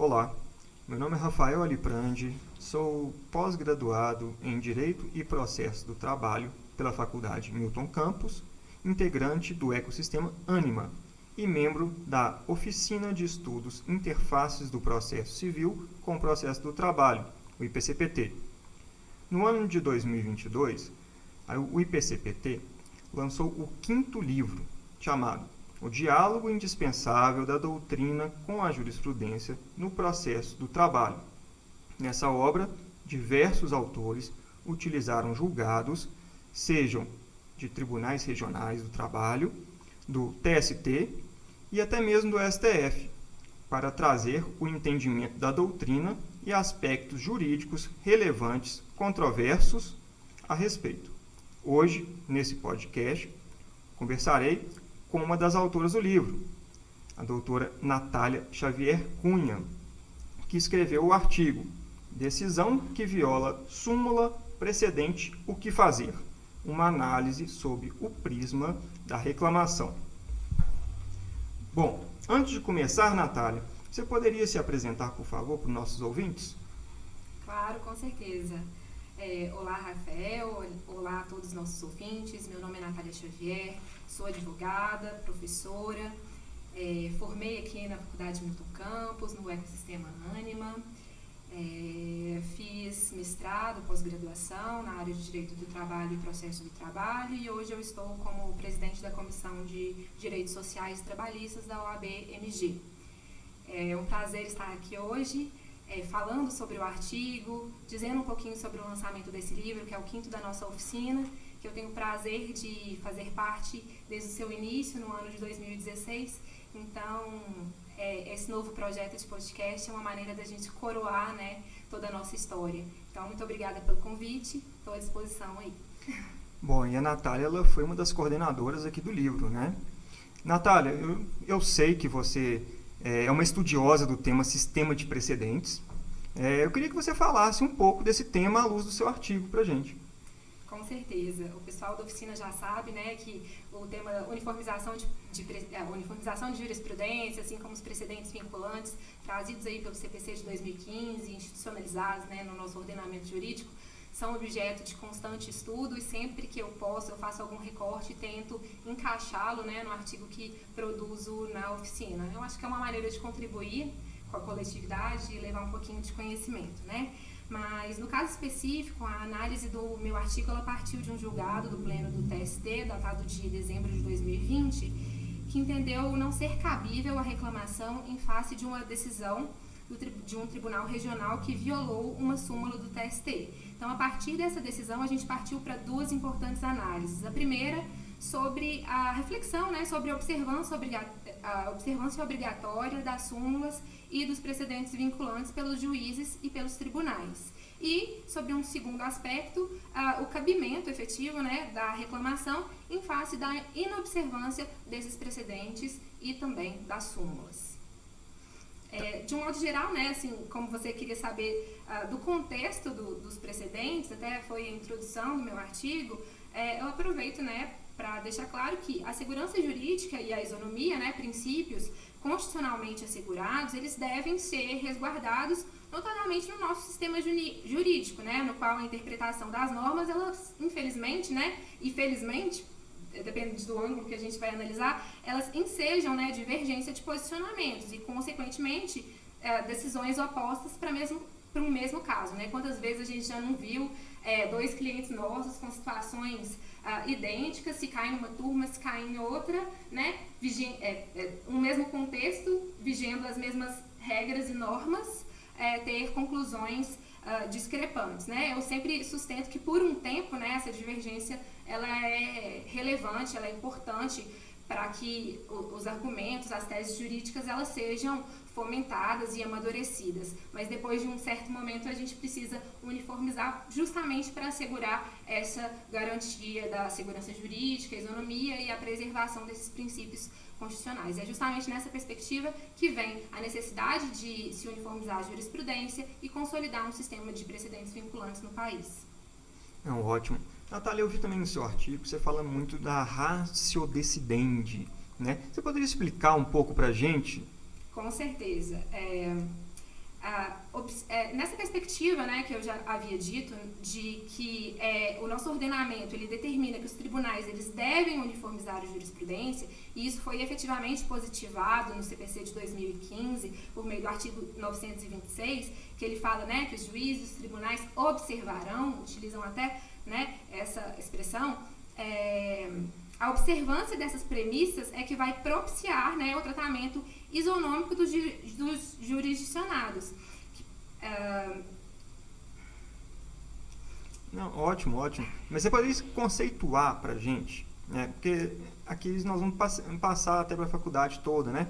Olá, meu nome é Rafael Aliprandi, sou pós-graduado em Direito e Processo do Trabalho pela Faculdade Milton Campos, integrante do ecossistema Ânima e membro da Oficina de Estudos Interfaces do Processo Civil com o Processo do Trabalho, o IPCPT. No ano de 2022, o IPCPT lançou o 5º livro, chamado O Diálogo Indispensável da Doutrina com a Jurisprudência no Processo do Trabalho. Nessa obra, diversos autores utilizaram julgados, sejam de tribunais regionais do trabalho, do TST e até mesmo do STF, para trazer o entendimento da doutrina e aspectos jurídicos relevantes, controversos a respeito. Hoje, nesse podcast, conversarei com uma das autoras do livro, a doutora Natália Xavier Cunha, que escreveu o artigo Decisão que viola súmula precedente, o que fazer? Uma análise sob o prisma da reclamação. Bom, antes de começar, Natália, você poderia se apresentar, por favor, para os nossos ouvintes? Claro, com certeza. Olá, Rafael. Olá a todos os nossos ouvintes. Meu nome é Natália Xavier, sou advogada, professora. Formei aqui na Faculdade Milton Campos, no ecossistema Ânima. Fiz mestrado, pós-graduação na área de Direito do Trabalho e Processo do Trabalho e hoje eu estou como presidente da Comissão de Direitos Sociais e Trabalhistas da OAB-MG. É um prazer estar aqui hoje falando sobre o artigo, dizendo um pouquinho sobre o lançamento desse livro, que é o 5º da nossa oficina, que eu tenho o prazer de fazer parte desde o seu início, no ano de 2016. Então, esse novo projeto de podcast é uma maneira da gente coroar, né, toda a nossa história. Então, muito obrigada pelo convite, estou à disposição aí. Bom, e a Natália ela foi uma das coordenadoras aqui do livro, né? Natália, eu sei que você é uma estudiosa do tema sistema de precedentes. Eu queria que você falasse um pouco desse tema à luz do seu artigo para a gente. Com certeza. O pessoal da oficina já sabe, né, que o tema uniformização uniformização de jurisprudência, assim como os precedentes vinculantes trazidos aí pelo CPC de 2015, institucionalizados, né, no nosso ordenamento jurídico, são objeto de constante estudo e sempre que eu posso eu faço algum recorte e tento encaixá-lo, né, no artigo que produzo na oficina. Eu acho que é uma maneira de contribuir com a coletividade e levar um pouquinho de conhecimento, né? Mas no caso específico, a análise do meu artigo ela partiu de um julgado do Pleno do TST, datado de dezembro de 2020, que entendeu não ser cabível a reclamação em face de uma decisão de um tribunal regional que violou uma súmula do TST. Então, a partir dessa decisão, a gente partiu para duas importantes análises. A primeira, sobre a reflexão, né, sobre a observância obrigatória das súmulas e dos precedentes vinculantes pelos juízes e pelos tribunais. E, sobre um segundo aspecto, o cabimento efetivo, né, da reclamação em face da inobservância desses precedentes e também das súmulas. De um modo geral, né, assim, como você queria saber do contexto dos precedentes, até foi a introdução do meu artigo, eu aproveito, né, para deixar claro que a segurança jurídica e a isonomia, né, princípios constitucionalmente assegurados, eles devem ser resguardados notadamente no nosso sistema jurídico, né, no qual a interpretação das normas, elas, infelizmente, né, e felizmente, depende do ângulo que a gente vai analisar, elas ensejam, né, divergência de posicionamentos e, consequentemente, decisões opostas para um mesmo caso, né? Quantas vezes a gente já não viu dois clientes nossos com situações idênticas, se caem numa turma, se caem em outra, né? Um mesmo contexto, vigendo as mesmas regras e normas, ter conclusões discrepantes, né? Eu sempre sustento que por um tempo, né, essa divergência ela é relevante, ela é importante para que os argumentos, as teses jurídicas, elas sejam fomentadas e amadurecidas. Mas depois de um certo momento a gente precisa uniformizar justamente para assegurar essa garantia da segurança jurídica, a isonomia e a preservação desses princípios constitucionais. É justamente nessa perspectiva que vem a necessidade de se uniformizar a jurisprudência e consolidar um sistema de precedentes vinculantes no país. Ótimo. Natália, eu vi também no seu artigo, você fala muito da ratio decidendi, né? Você poderia explicar um pouco para a gente? Com certeza. Nessa perspectiva, né, que eu já havia dito, de que o nosso ordenamento ele determina que os tribunais eles devem uniformizar a jurisprudência, e isso foi efetivamente positivado no CPC de 2015, por meio do artigo 926, que ele fala, né, que os juízes, os tribunais observarão, utilizam até, né, essa expressão, a observância dessas premissas é que vai propiciar, né, o tratamento isonômico dos jurisdicionados. Não, ótimo, ótimo. Mas você poderia conceituar para a gente, né? Porque aqui nós vamos passar até para a faculdade toda, né?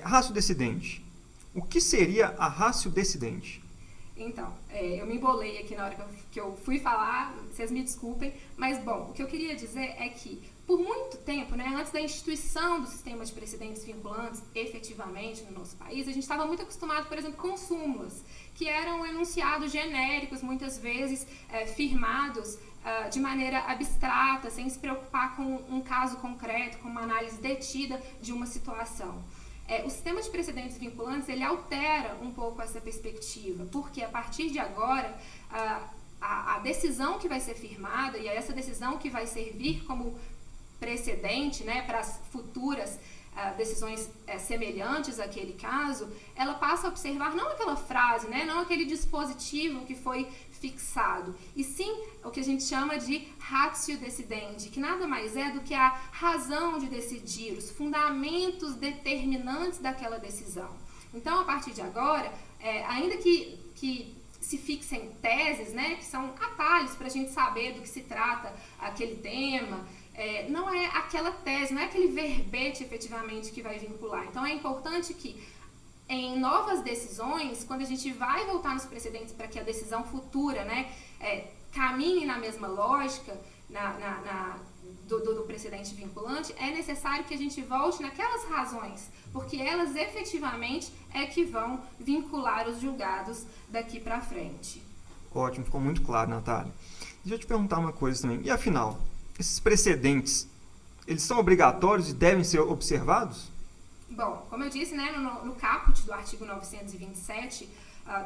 Ratio decidente. O que seria a ratio decidente? Então, eu me embolei aqui na hora que eu fui falar, vocês me desculpem, mas, bom, o que eu queria dizer é que, por muito tempo, né, antes da instituição do sistema de precedentes vinculantes, efetivamente, no nosso país, a gente estava muito acostumado, por exemplo, com súmulas, que eram enunciados genéricos, muitas vezes firmados de maneira abstrata, sem se preocupar com um caso concreto, com uma análise detida de uma situação. O sistema de precedentes vinculantes, ele altera um pouco essa perspectiva, porque a partir de agora, a decisão que vai ser firmada, e essa decisão que vai servir como precedente, né, para as futuras decisões semelhantes àquele caso, ela passa a observar não aquela frase, né, não aquele dispositivo que foi fixado, e sim o que a gente chama de ratio decidente, que nada mais é do que a razão de decidir, os fundamentos determinantes daquela decisão. Então, a partir de agora, ainda que se fixem teses, né, que são atalhos para a gente saber do que se trata aquele tema, não é aquela tese, não é aquele verbete efetivamente que vai vincular. Então, é importante que em novas decisões, quando a gente vai voltar nos precedentes para que a decisão futura, né, caminhe na mesma lógica do precedente vinculante, é necessário que a gente volte naquelas razões, porque elas efetivamente é que vão vincular os julgados daqui para frente. Ótimo, ficou muito claro, Natália. Deixa eu te perguntar uma coisa também. E afinal, esses precedentes, eles são obrigatórios e devem ser observados? Bom, como eu disse, né, no caput do artigo 927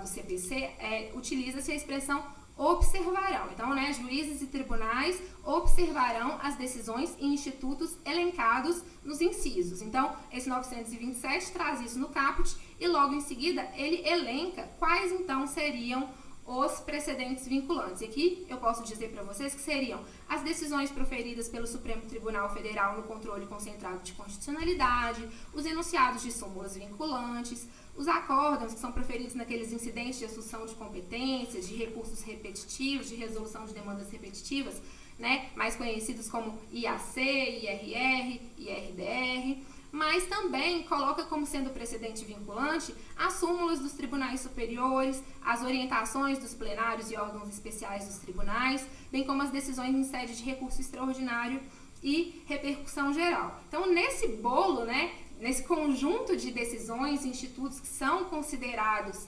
do CPC, utiliza-se a expressão observarão. Então, né, juízes e tribunais observarão as decisões e institutos elencados nos incisos. Então, esse 927 traz isso no caput e logo em seguida ele elenca quais então seriam os precedentes vinculantes. E aqui eu posso dizer para vocês que seriam as decisões proferidas pelo Supremo Tribunal Federal no controle concentrado de constitucionalidade, os enunciados de súmulas vinculantes, os acórdãos que são proferidos naqueles incidentes de assunção de competências, de recursos repetitivos, de resolução de demandas repetitivas, né, mais conhecidos como IAC, IRR, IRDR, mas também coloca como sendo precedente vinculante as súmulas dos tribunais superiores, as orientações dos plenários e órgãos especiais dos tribunais, bem como as decisões em sede de recurso extraordinário e repercussão geral. Então, nesse bolo, né, nesse conjunto de decisões e institutos que são considerados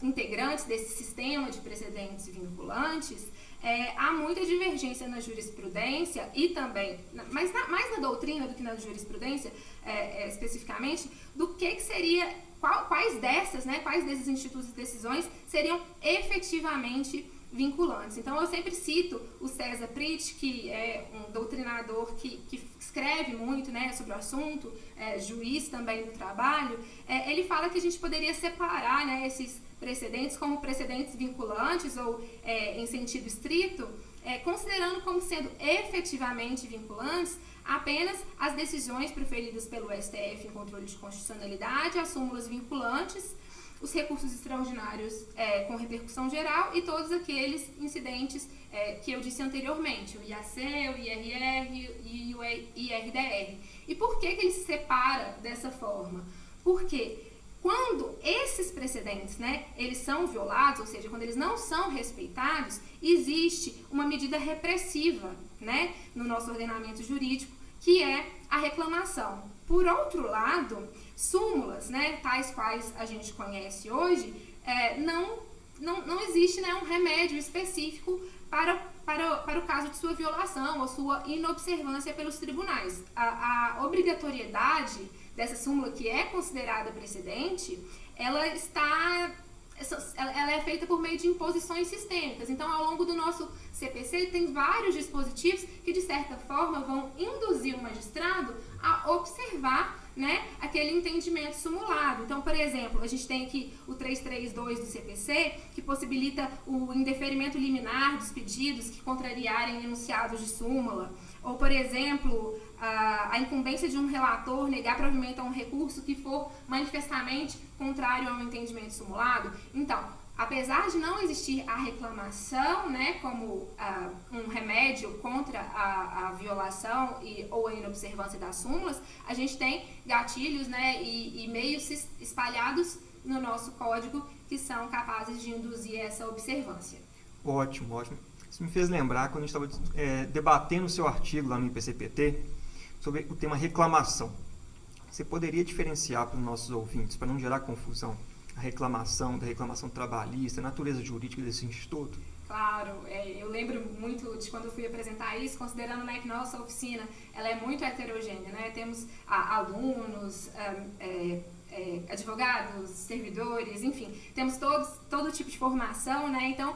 integrantes desse sistema de precedentes vinculantes, há muita divergência na jurisprudência e também, mais na doutrina do que na jurisprudência, especificamente, do que seria, quais desses institutos e decisões seriam efetivamente vinculantes. Então, eu sempre cito o César Pritt, que é um doutrinador que escreve muito, né, sobre o assunto, juiz também do trabalho. Ele fala que a gente poderia separar, né, esses precedentes como precedentes vinculantes ou em sentido estrito, considerando como sendo efetivamente vinculantes apenas as decisões proferidas pelo STF em controle de constitucionalidade, as súmulas vinculantes, os recursos extraordinários com repercussão geral e todos aqueles incidentes que eu disse anteriormente, o IAC, o IRR e o IRDR. E por que ele se separa dessa forma? Porque quando esses precedentes, né, eles são violados, ou seja, quando eles não são respeitados, existe uma medida repressiva, né, no nosso ordenamento jurídico, que é a reclamação. Por outro lado, súmulas, né, tais quais a gente conhece hoje, não existe, né, um remédio específico para o caso de sua violação ou sua inobservância pelos tribunais. A obrigatoriedade dessa súmula que é considerada precedente, ela é feita por meio de imposições sistêmicas. Então, ao longo do nosso CPC, tem vários dispositivos que, de certa forma, vão induzir o magistrado a observar, né, aquele entendimento simulado. Então, por exemplo, a gente tem aqui o 332 do CPC, que possibilita o indeferimento liminar dos pedidos que contrariarem enunciados de súmula. Ou, por exemplo, a incumbência de um relator negar provimento a um recurso que for manifestamente contrário ao entendimento simulado. Então, apesar de não existir a reclamação, né, como um remédio contra a violação ou a inobservância das súmulas, a gente tem gatilhos, né, e meios espalhados no nosso código que são capazes de induzir essa observância. Ótimo, ótimo. Isso me fez lembrar quando a gente estava debatendo o seu artigo lá no IPCPT sobre o tema reclamação. Você poderia diferenciar para os nossos ouvintes, para não gerar confusão, a reclamação da reclamação trabalhista, a natureza jurídica desse instituto? Claro, eu lembro muito de quando eu fui apresentar isso, considerando, né, que nossa oficina ela é muito heterogênea, né? Temos alunos, advogados, servidores, enfim, temos todo tipo de formação, né? Então,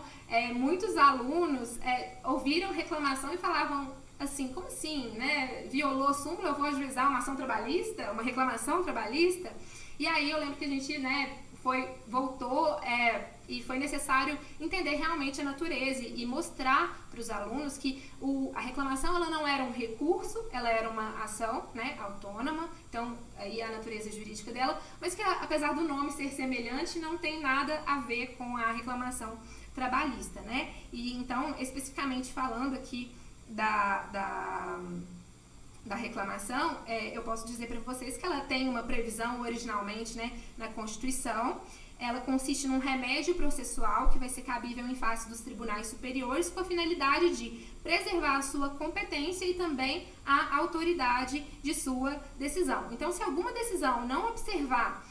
muitos alunos ouviram reclamação e falavam assim, como assim, né? Violou a súmula, eu vou ajuizar uma ação trabalhista, uma reclamação trabalhista? E aí eu lembro que a gente, né, voltou e foi necessário entender realmente a natureza e mostrar para os alunos que a reclamação ela não era um recurso, ela era uma ação, né, autônoma, então aí a natureza jurídica dela, mas que apesar do nome ser semelhante, não tem nada a ver com a reclamação trabalhista, né? E então, especificamente falando aqui da reclamação, eu posso dizer para vocês que ela tem uma previsão originalmente, né, na Constituição. Ela consiste num remédio processual que vai ser cabível em face dos tribunais superiores com a finalidade de preservar a sua competência e também a autoridade de sua decisão. Então, se alguma decisão não observar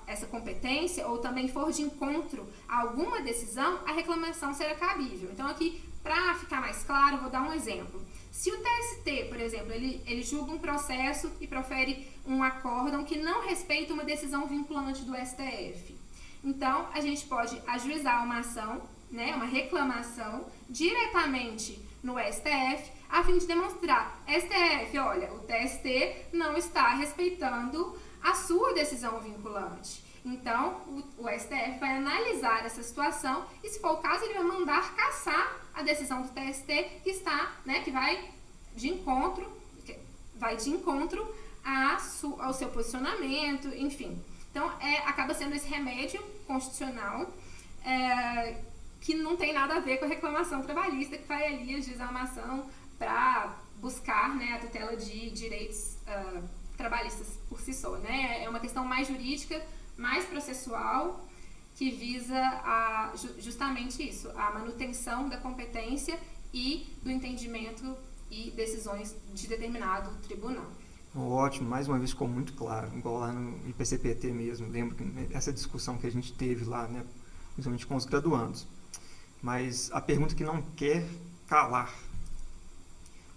essa competência ou também for de encontro a alguma decisão, a reclamação será cabível. Então, aqui, para ficar mais claro, vou dar um exemplo. Se o TST, por exemplo, ele julga um processo e profere um acórdão que não respeita uma decisão vinculante do STF, então a gente pode ajuizar uma ação, né, uma reclamação, diretamente no STF, a fim de demonstrar, STF, olha, o TST não está respeitando a sua decisão vinculante. Então, o STF vai analisar essa situação e, se for o caso, ele vai mandar cassar a decisão do TST que está, né, que vai de encontro ao seu posicionamento, enfim. Então, acaba sendo esse remédio constitucional que não tem nada a ver com a reclamação trabalhista, que vai ali ajuizar uma ação para buscar, né, a tutela de direitos trabalhistas por si só, né? É uma questão mais jurídica, mais processual, que visa justamente isso, a manutenção da competência e do entendimento e decisões de determinado tribunal. Ótimo, mais uma vez ficou muito claro, igual lá no IPCPT mesmo, lembro que essa discussão que a gente teve lá, né, principalmente com os graduandos. Mas a pergunta que não quer calar.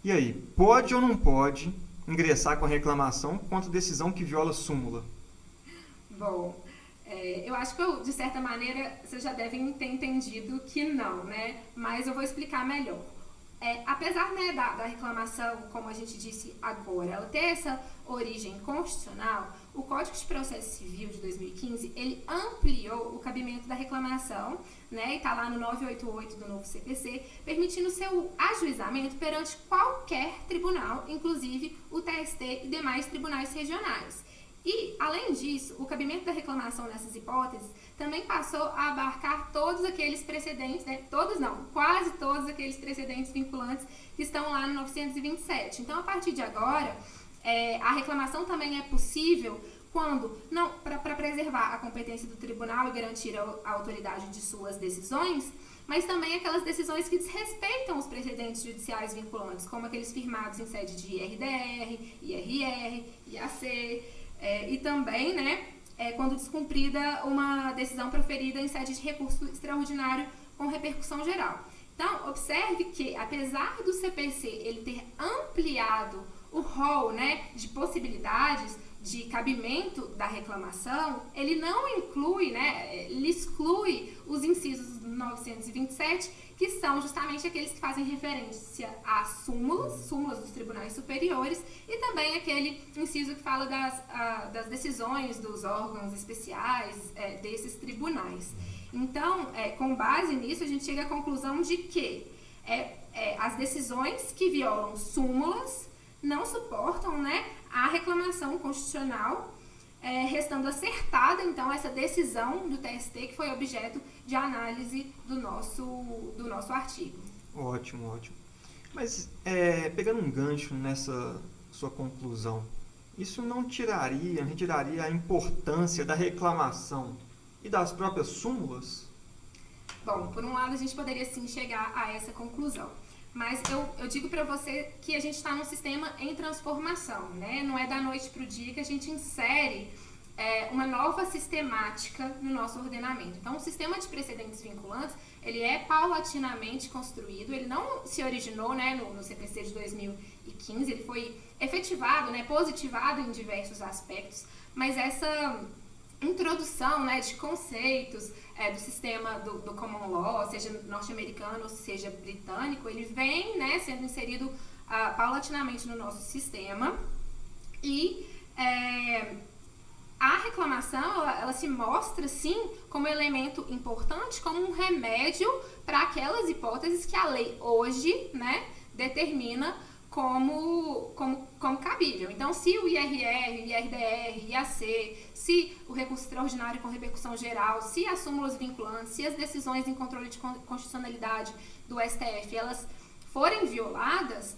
E aí, pode ou não pode ingressar com a reclamação contra decisão que viola súmula? Bom, eu acho que de certa maneira vocês já devem ter entendido que não, né? Mas eu vou explicar melhor. Apesar, né, da reclamação, como a gente disse agora, ela ter essa origem constitucional, o Código de Processo Civil de 2015, ele ampliou o cabimento da reclamação, né, e está lá no 988 do novo CPC, permitindo seu ajuizamento perante qualquer tribunal, inclusive o TST e demais tribunais regionais. E, além disso, o cabimento da reclamação nessas hipóteses também passou a abarcar todos aqueles precedentes, né, quase todos aqueles precedentes vinculantes que estão lá no 927. Então, a partir de agora, a reclamação também é possível quando, para preservar a competência do tribunal e garantir a autoridade de suas decisões, mas também aquelas decisões que desrespeitam os precedentes judiciais vinculantes, como aqueles firmados em sede de IRDR, IRR, IAC, e também, né, quando descumprida uma decisão proferida em sede de recurso extraordinário com repercussão geral. Então, observe que, apesar do CPC ele ter ampliado o rol, né, de possibilidades de cabimento da reclamação, ele não inclui, né, ele exclui os incisos 927, que são justamente aqueles que fazem referência às súmulas dos tribunais superiores, e também aquele inciso que fala das decisões dos órgãos especiais desses tribunais. Então, com base nisso, a gente chega à conclusão de que as decisões que violam súmulas não suportam, né, a reclamação constitucional, restando acertada, então, essa decisão do TST que foi objeto de análise do nosso artigo. Ótimo. Mas, pegando um gancho nessa sua conclusão, isso não retiraria a importância da reclamação e das próprias súmulas? Bom, por um lado, a gente poderia sim chegar a essa conclusão. Mas eu digo para você que a gente está num sistema em transformação, né? Não é da noite para o dia que a gente insere uma nova sistemática no nosso ordenamento. Então, o sistema de precedentes vinculantes, ele é paulatinamente construído, ele não se originou, né, no CPC de 2015, ele foi efetivado, né, positivado em diversos aspectos, mas essa introdução, né, de conceitos do sistema do common law, seja norte-americano, seja britânico, ele vem, né, sendo inserido paulatinamente no nosso sistema, e a reclamação, ela se mostra, sim, como elemento importante, como um remédio para aquelas hipóteses que a lei hoje, né, determina como cabível. Então, se o IRR, IRDR, IAC, se o recurso extraordinário com repercussão geral, se as súmulas vinculantes, se as decisões em controle de constitucionalidade do STF, elas forem violadas,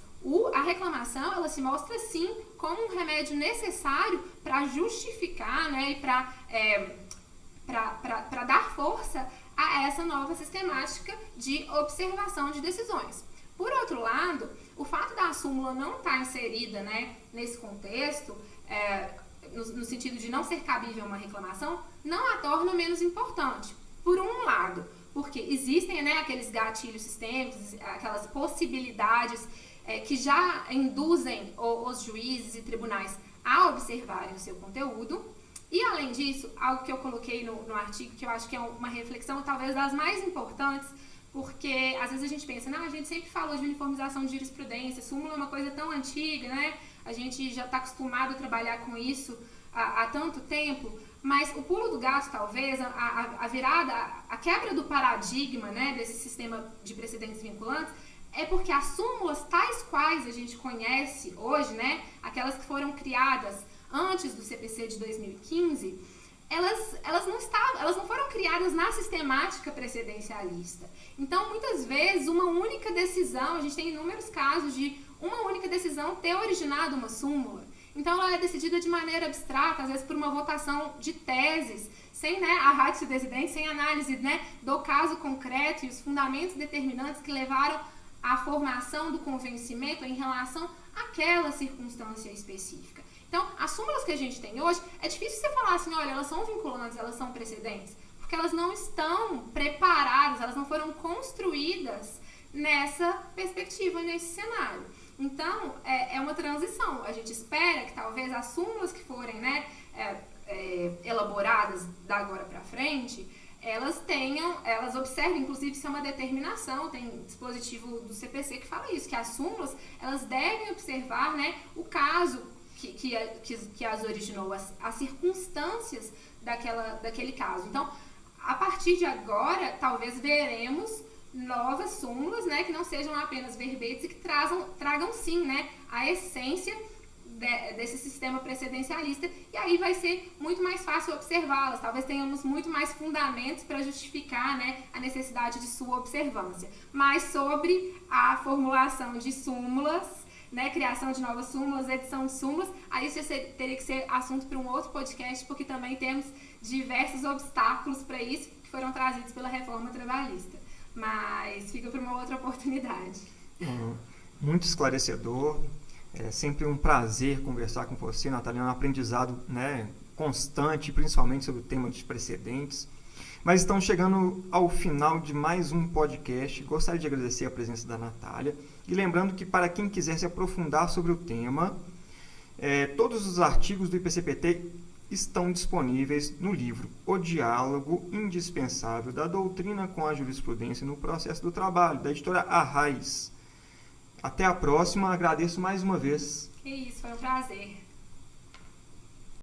a reclamação, ela se mostra, sim, como um remédio necessário para justificar, né, e para dar força a essa nova sistemática de observação de decisões. Por outro lado, o fato da súmula não estar inserida, né, nesse contexto, no sentido de não ser cabível uma reclamação, não a torna menos importante. Por um lado, porque existem, né, aqueles gatilhos sistêmicos, aquelas possibilidades que já induzem os juízes e tribunais a observarem o seu conteúdo. E, além disso, algo que eu coloquei no artigo, que eu acho que é uma reflexão talvez das mais importantes, porque às vezes a gente pensa, a gente sempre falou de uniformização de jurisprudência, súmula é uma coisa tão antiga, né? A gente já está acostumado a trabalhar com isso há tanto tempo, mas o pulo do gato, talvez, a virada, a quebra do paradigma, né, desse sistema de precedentes vinculantes, é porque as súmulas tais quais a gente conhece hoje, né, aquelas que foram criadas antes do CPC de 2015, elas não foram criadas na sistemática precedencialista. Então, muitas vezes, uma única decisão, a gente tem inúmeros casos de uma única decisão ter originado uma súmula. Então, ela é decidida de maneira abstrata, às vezes por uma votação de teses, sem, né, a ratio decidendi, sem análise, né, do caso concreto e os fundamentos determinantes que levaram à formação do convencimento em relação àquela circunstância específica. Então, as súmulas que a gente tem hoje, é difícil você falar assim, olha, elas são vinculantes, elas são precedentes, porque elas não estão preparadas, elas não foram construídas nessa perspectiva, nesse cenário. Então, é uma transição. A gente espera que talvez as súmulas que forem, né, elaboradas da agora para frente, elas observem, inclusive, se é uma determinação, tem dispositivo do CPC que fala isso, que as súmulas, elas devem observar, né, o caso que as originou, as circunstâncias daquele caso. Então, a partir de agora, talvez veremos novas súmulas, né, que não sejam apenas verbetes e que tragam sim, né, a essência desse sistema precedencialista, e aí vai ser muito mais fácil observá-las, talvez tenhamos muito mais fundamentos para justificar, né, a necessidade de sua observância. Mas sobre a formulação de súmulas, né, criação de novas súmulas, edição de súmulas, aí isso teria que ser assunto para um outro podcast, porque também temos diversos obstáculos para isso que foram trazidos pela reforma trabalhista. Mas fica para uma outra oportunidade. Muito esclarecedor. É sempre um prazer conversar com você, Natália. É um aprendizado, né, constante, principalmente sobre o tema dos precedentes. Mas estamos chegando ao final de mais um podcast. Gostaria de agradecer a presença da Natália. E lembrando que para quem quiser se aprofundar sobre o tema, todos os artigos do IPCPT estão disponíveis no livro O Diálogo Indispensável da Doutrina com a Jurisprudência no Processo do Trabalho, da editora Arraiz. Até a próxima, agradeço mais uma vez. Que isso, foi um prazer.